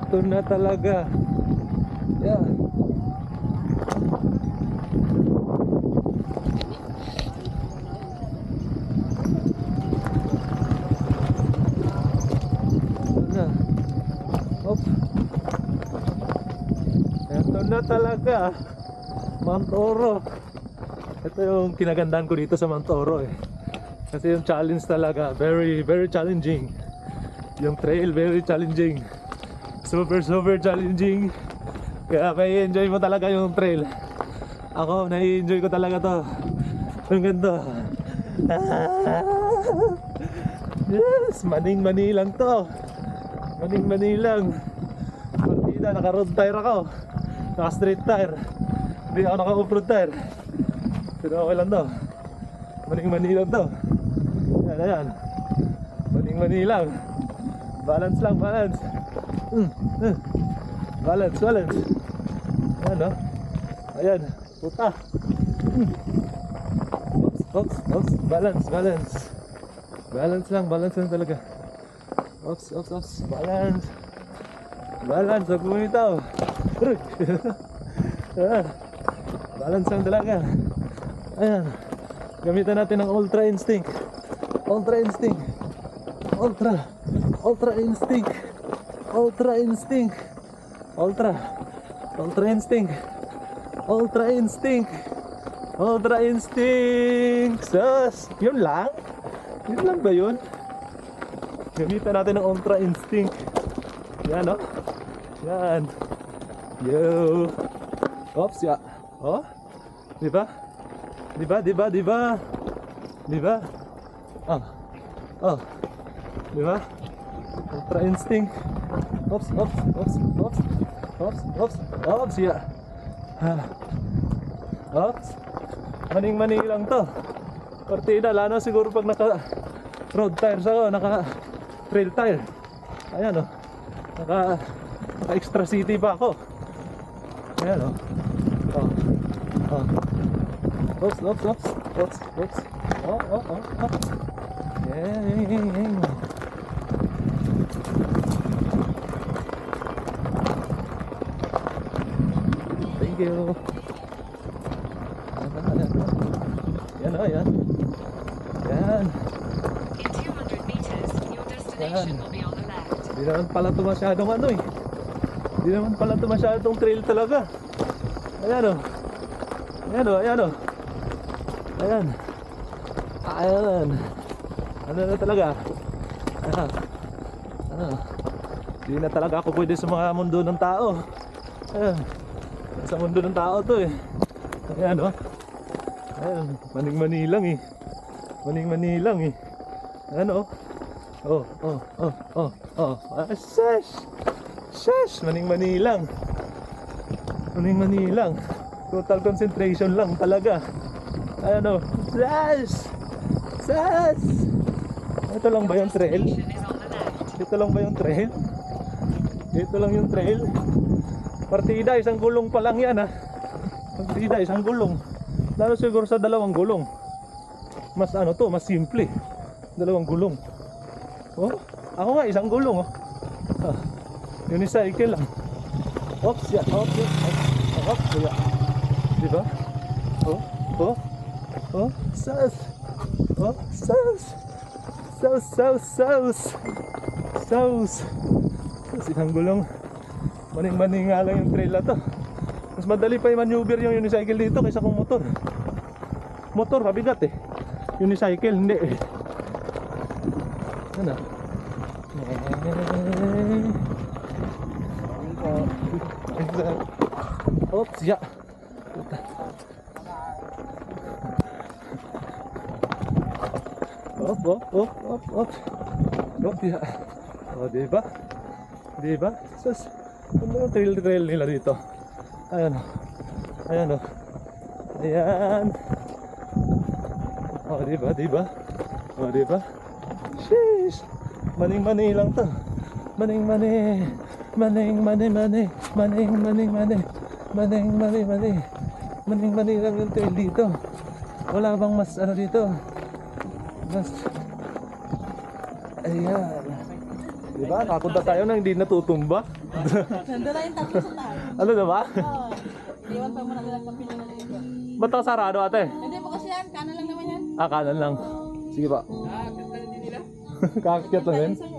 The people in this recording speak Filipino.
Ito na talaga. Yan. Ito na. Hop. Ito na talaga. Mount Oro. Ito yung kinagandahan ko dito sa Mount Oro eh. Kasi yung challenge talaga, very challenging. Yung trail, very challenging. Super challenging. Kaya may enjoy mo talaga yung trail. Ako, nai-enjoy ko talaga to. Ang ganda. Yes, maning-mani lang to. Maning-mani lang. Partida, naka-road tire ako. Naka-street tire. Hindi ako naka-off-road tire. Pero okay lang to. Maning-mani lang to. Ayan, ayan. Maning-mani lang. Balance lang, balance. Balance. Ayan, oh. Ayan, puta. Oops. Balance. Balance lang talaga. Oops. Balance, huwag bumitaw. Ayan. Balance lang talaga. Ayan. Gamitan natin ng Ultra Instinct. Ultra Instinct. Sus! Yun lang? Yun lang ba yun? Gamitan natin ng Ultra Instinct. Yan, oh. Yan. Yo. Oops, ya. Oh? Diba? Oh. Diba? Ultra Instinct. Oops, ya. Oops. Maning-mani lang to. Partida, lalo siguro pag naka road tires ako, naka trail tire. Ayan, oh. Naka extra city pa ako. Ayan, oh. Oops. Oh. Yeah. Thank you. Yan. In 200 meters, your destination will be on the left. Hindi naman pala ito masyadong ano eh. Hindi naman pala ito masyadong trail talaga. Ayan o. Ayan. Ano na talaga? Hindi na talaga ako pwede sa mga mundo ng tao. Ayan. Sa mundo ng tao to eh. Ayan o. Ayan. Maning-mani lang eh. Ayan o. Shush! Maning-mani lang. Total concentration lang talaga. Ayan o. Shush! Ito lang ba yung trail? Ito lang yung trail? Partida, isang gulong pa lang yan ha. Isang gulong. Lalo siguro sa dalawang gulong. Mas ano to, mas simple. Dalawang gulong. Oh, ako nga isang gulong oh. Unicycle lang. Oops, ya. Diba? Sus. Isang gulong. Maning-mani nga lang yung trail na to. Mas madali pa i-maneuver yung unicycle dito kaysa kung motor. Motor, mabigat eh. Unicycle, hindi eh. Ano? Oops, ya. Op, ya. O, diba? Sus, ano yung trail nila dito? Ayan o. Ayan. O, diba? Sheesh. Maning-mani lang to. Maning-mani lang yung trail dito. Wala bang mas ano dito? Mas ayan. Diba? Nakapunta tayo na hindi natutumba. Nandun na yung tatlo sa taas. Ano na ba? Oo. Iwan pa muna nilang kapila na dito. Ba't ako sarado ate? Hindi po kasi yan. Kanan lang naman yan. Ah, kanan lang. Sige pa. Kakakyat na rin. Sa'yo